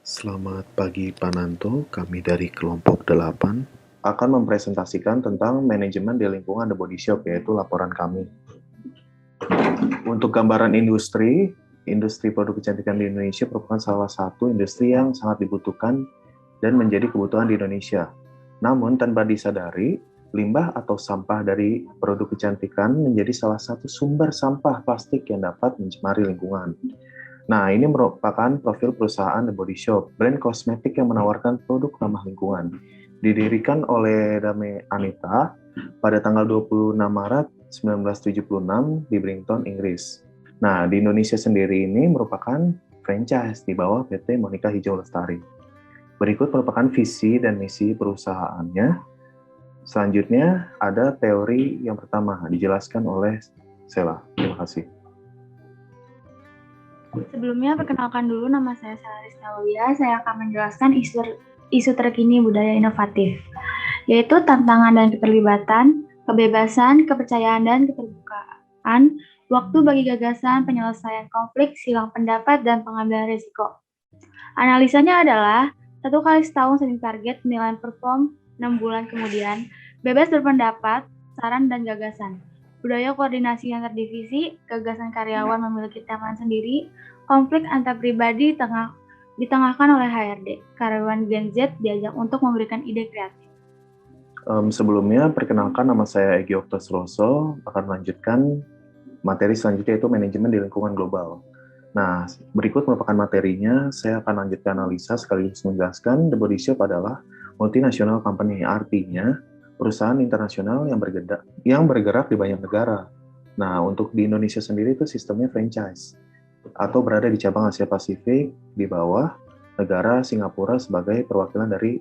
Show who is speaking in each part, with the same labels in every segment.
Speaker 1: Selamat pagi Pananto, kami dari kelompok 8 akan mempresentasikan tentang manajemen di lingkungan The Body Shop, yaitu laporan kami. Untuk gambaran industri produk kecantikan di Indonesia merupakan salah satu industri yang sangat dibutuhkan dan menjadi kebutuhan di Indonesia. Namun tanpa disadari, limbah atau sampah dari produk kecantikan menjadi salah satu sumber sampah plastik yang dapat mencemari lingkungan. Nah, ini merupakan profil perusahaan The Body Shop, brand kosmetik yang menawarkan produk ramah lingkungan. Didirikan oleh Dame Anita pada tanggal 26 Maret 1976 di Brighton, Inggris. Nah, di Indonesia sendiri ini merupakan franchise di bawah PT Monica Hijau Lestari. Berikut merupakan visi dan misi perusahaannya. Selanjutnya ada teori yang pertama, dijelaskan oleh Sela. Terima kasih.
Speaker 2: Sebelumnya, perkenalkan dulu, nama saya Sela Rizka Louya. Saya akan menjelaskan isu terkini budaya inovatif, yaitu tantangan dan keterlibatan, kebebasan, kepercayaan, dan keterbukaan, waktu bagi gagasan, penyelesaian konflik, silang pendapat, dan pengambilan risiko. Analisanya adalah 1 kali setahun setting target, penilaian perform 6 bulan kemudian, bebas berpendapat, saran, dan gagasan. Budaya koordinasi antar divisi, gagasan karyawan memiliki tangan sendiri, konflik antar pribadi ditengahkan oleh HRD. Karyawan Gen Z diajak untuk memberikan ide kreatif.
Speaker 1: Sebelumnya, perkenalkan nama saya Egy Oktasroso, akan melanjutkan materi selanjutnya yaitu manajemen di lingkungan global. Nah, berikut merupakan materinya, saya akan lanjutkan analisa sekaligus menjelaskan The Body Shop adalah multinational company, artinya perusahaan internasional yang bergerak di banyak negara. Nah, untuk di Indonesia sendiri itu sistemnya franchise atau berada di cabang Asia Pasifik di bawah negara Singapura sebagai perwakilan dari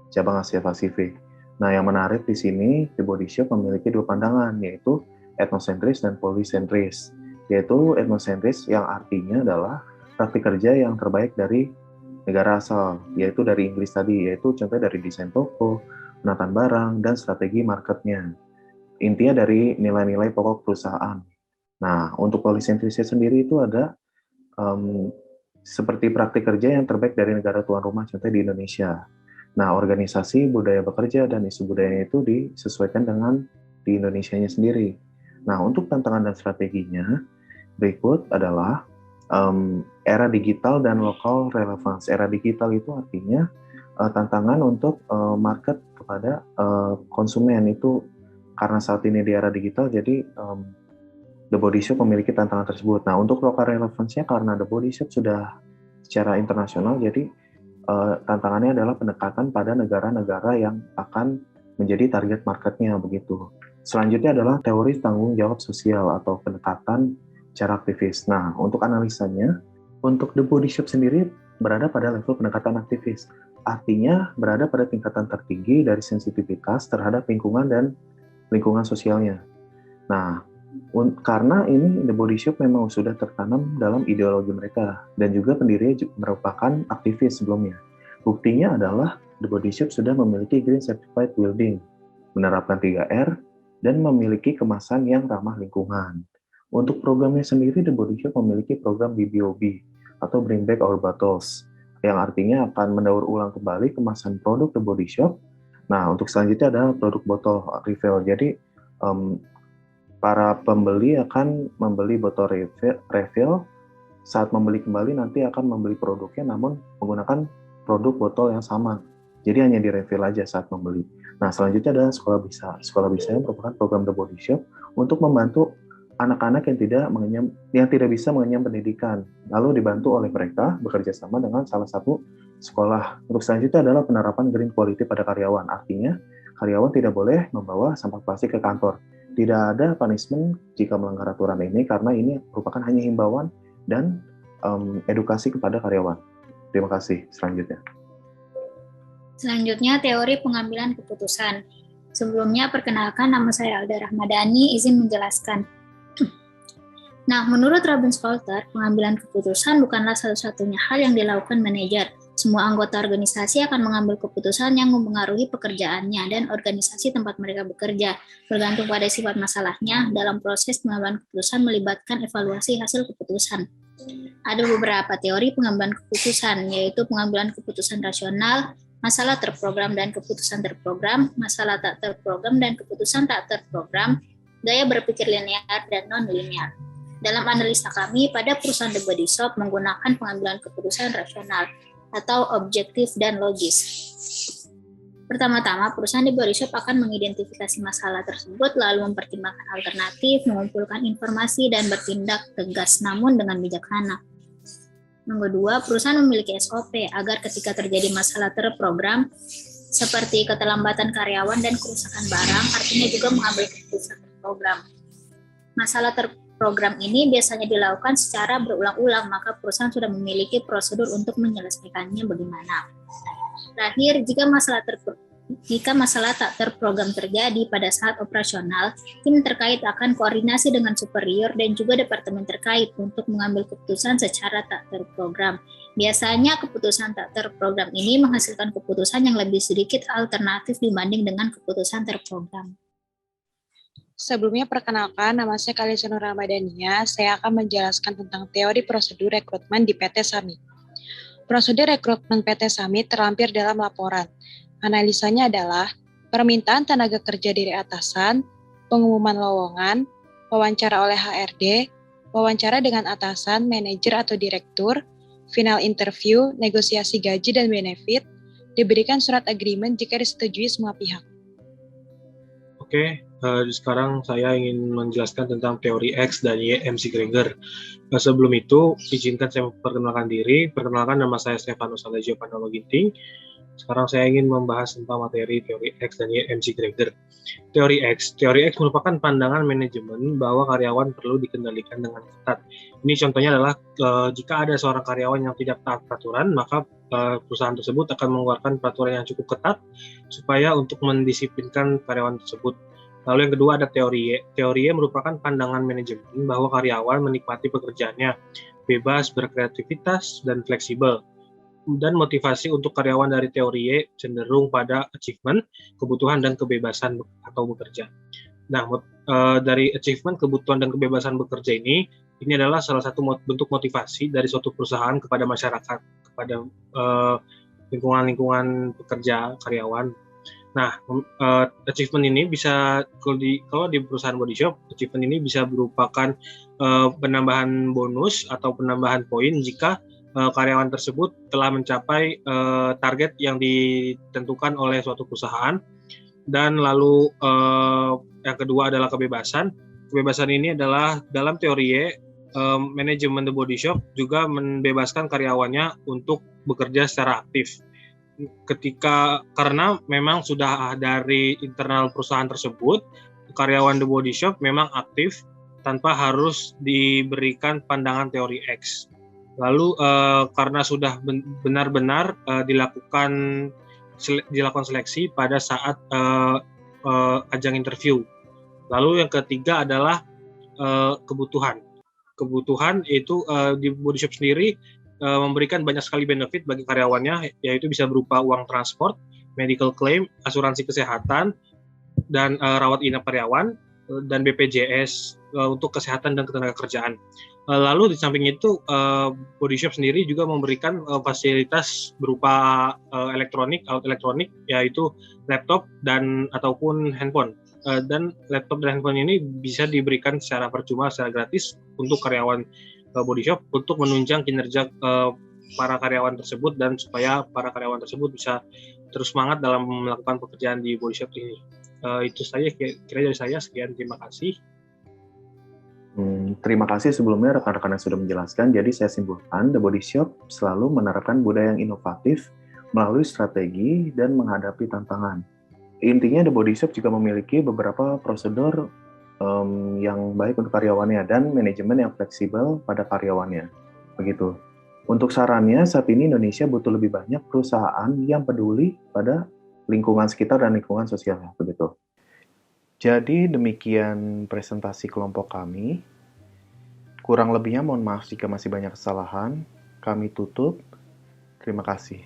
Speaker 1: cabang Asia Pasifik. Nah, yang menarik di sini, The Body Shop memiliki dua pandangan, yaitu etnosentris dan polisentris. Yaitu etnosentris yang artinya adalah praktik kerja yang terbaik dari negara asal, yaitu dari Inggris tadi, yaitu contohnya dari desain toko, penataan barang, dan strategi marketnya. Intinya dari nilai-nilai pokok perusahaan. Nah, untuk polisentrisnya sendiri itu ada seperti praktik kerja yang terbaik dari negara tuan rumah, contohnya di Indonesia. Nah, organisasi budaya bekerja dan isu budaya itu disesuaikan dengan di Indonesianya sendiri. Nah, untuk tantangan dan strateginya, berikut adalah era digital dan lokal relevance. Era digital itu artinya tantangan untuk market kepada konsumen itu, karena saat ini di era digital, jadi The Body Shop memiliki tantangan tersebut. Nah, untuk lokal relevance-nya karena The Body Shop sudah secara internasional, jadi tantangannya adalah pendekatan pada negara-negara yang akan menjadi target marketnya begitu. Selanjutnya adalah teori tanggung jawab sosial atau pendekatan cara aktivis. Nah, untuk analisanya, untuk The Body Shop sendiri berada pada level pendekatan aktivis. Artinya berada pada tingkatan tertinggi dari sensitivitas terhadap lingkungan dan lingkungan sosialnya. Nah, karena ini The Body Shop memang sudah tertanam dalam ideologi mereka dan juga pendirinya merupakan aktivis sebelumnya. Buktinya adalah The Body Shop sudah memiliki Green Certified Building, menerapkan 3R, dan memiliki kemasan yang ramah lingkungan. Untuk programnya sendiri, The Body Shop memiliki program BBOB atau Bring Back Our Bottles, yang artinya akan mendaur ulang kembali kemasan produk The Body Shop. Nah, untuk selanjutnya ada produk botol refill. Jadi, para pembeli akan membeli botol refill, saat membeli kembali nanti akan membeli produknya namun menggunakan produk botol yang sama. Jadi hanya di refill aja saat membeli. Nah, selanjutnya adalah Sekolah Bisa. Sekolah Bisa yang merupakan program The Body Shop untuk membantu anak-anak yang tidak bisa mengenyam pendidikan, lalu dibantu oleh mereka bekerja sama dengan salah satu sekolah. Untuk selanjutnya adalah penerapan green quality pada karyawan. Artinya, karyawan tidak boleh membawa sampah plastik ke kantor. Tidak ada punishment jika melanggar aturan ini, karena ini merupakan hanya himbauan dan edukasi kepada karyawan. Terima kasih.
Speaker 3: Selanjutnya, teori pengambilan keputusan. Sebelumnya, perkenalkan, nama saya Alda Rahmadani, izin menjelaskan. Nah, menurut Robin Scholter, pengambilan keputusan bukanlah satu-satunya hal yang dilakukan manajer. Semua anggota organisasi akan mengambil keputusan yang mempengaruhi pekerjaannya dan organisasi tempat mereka bekerja. Bergantung pada sifat masalahnya, dalam proses pengambilan keputusan melibatkan evaluasi hasil keputusan. Ada beberapa teori pengambilan keputusan, yaitu pengambilan keputusan rasional, masalah terprogram dan keputusan terprogram, masalah tak terprogram dan keputusan tak terprogram, gaya berpikir linear dan non-linear. Dalam analisa kami, pada perusahaan The Body Shop menggunakan pengambilan keputusan rasional atau objektif dan logis. Pertama-tama, perusahaan The Body Shop akan mengidentifikasi masalah tersebut, lalu mempertimbangkan alternatif, mengumpulkan informasi, dan bertindak tegas namun dengan bijaksana. Yang kedua, perusahaan memiliki SOP agar ketika terjadi masalah terprogram, seperti keterlambatan karyawan dan kerusakan barang, artinya juga mengambil keputusan terprogram. Masalah terprogram ini biasanya dilakukan secara berulang-ulang, maka perusahaan sudah memiliki prosedur untuk menyelesaikannya bagaimana. Terakhir, jika masalah tak terprogram terjadi pada saat operasional, tim terkait akan koordinasi dengan superior dan juga departemen terkait untuk mengambil keputusan secara tak terprogram. Biasanya keputusan tak terprogram ini menghasilkan keputusan yang lebih sedikit alternatif dibanding dengan keputusan terprogram.
Speaker 4: Sebelumnya perkenalkan, nama saya Kalisa Nur Ramadhania. Saya akan menjelaskan tentang teori prosedur rekrutmen di PT Sami. Prosedur rekrutmen PT Sami terlampir dalam laporan. Analisanya adalah permintaan tenaga kerja dari atasan, pengumuman lowongan, wawancara oleh HRD, wawancara dengan atasan, manajer atau direktur, final interview, negosiasi gaji dan benefit, diberikan surat agreement jika disetujui semua pihak.
Speaker 5: Oke, sekarang saya ingin menjelaskan tentang teori X dan Y McGregor. Sebelum itu, izinkan saya memperkenalkan diri. Perkenalkan, nama saya Stefanus Allegio Pandowo Ginting. Sekarang saya ingin membahas tentang materi teori X dan Y McGregor. Teori X merupakan pandangan manajemen bahwa karyawan perlu dikendalikan dengan ketat. Ini contohnya adalah jika ada seorang karyawan yang tidak taat peraturan, maka perusahaan tersebut akan mengeluarkan peraturan yang cukup ketat supaya untuk mendisiplinkan karyawan tersebut. Lalu yang kedua ada teori Y. Teori Y merupakan pandangan manajemen bahwa karyawan menikmati pekerjaannya, bebas, berkreativitas, dan fleksibel. Dan motivasi untuk karyawan dari teori Y cenderung pada achievement, kebutuhan, dan kebebasan atau bekerja. Nah, dari achievement, kebutuhan, dan kebebasan bekerja ini adalah salah satu bentuk motivasi dari suatu perusahaan kepada masyarakat, kepada lingkungan pekerja karyawan. Nah, achievement ini bisa kalau di perusahaan body shop, achievement ini bisa merupakan penambahan bonus atau penambahan poin jika karyawan tersebut telah mencapai target yang ditentukan oleh suatu perusahaan. Dan lalu yang kedua adalah kebebasan. Kebebasan ini adalah dalam teori Y, manajemen The Body Shop juga membebaskan karyawannya untuk bekerja secara aktif. Karena memang sudah dari internal perusahaan tersebut, karyawan The Body Shop memang aktif tanpa harus diberikan pandangan teori X. Lalu karena sudah benar-benar dilakukan seleksi pada saat ajang interview. Lalu yang ketiga adalah kebutuhan. Kebutuhan itu di Body Shop sendiri memberikan banyak sekali benefit bagi karyawannya, yaitu bisa berupa uang transport, medical claim, asuransi kesehatan, dan rawat inap karyawan, dan BPJS untuk kesehatan dan ketenagakerjaan. Lalu di samping itu, Body Shop sendiri juga memberikan fasilitas berupa alat elektronik, yaitu laptop dan ataupun handphone. Dan laptop dan handphone ini bisa diberikan secara percuma, secara gratis untuk karyawan Body Shop untuk menunjang kinerja para karyawan tersebut dan supaya para karyawan tersebut bisa terus semangat dalam melakukan pekerjaan di Body Shop ini. Itu saja kira dari saya. Sekian, terima kasih.
Speaker 1: Terima kasih sebelumnya rekan-rekan yang sudah menjelaskan. Jadi saya simpulkan, The Body Shop selalu menerapkan budaya yang inovatif melalui strategi dan menghadapi tantangan. Intinya The Body Shop juga memiliki beberapa prosedur yang baik untuk karyawannya dan manajemen yang fleksibel pada karyawannya. Begitu. Untuk sarannya, saat ini Indonesia butuh lebih banyak perusahaan yang peduli pada lingkungan sekitar dan lingkungan sosialnya. Begitu. Jadi demikian presentasi kelompok kami. Kurang lebihnya mohon maaf jika masih banyak kesalahan. Kami tutup. Terima kasih.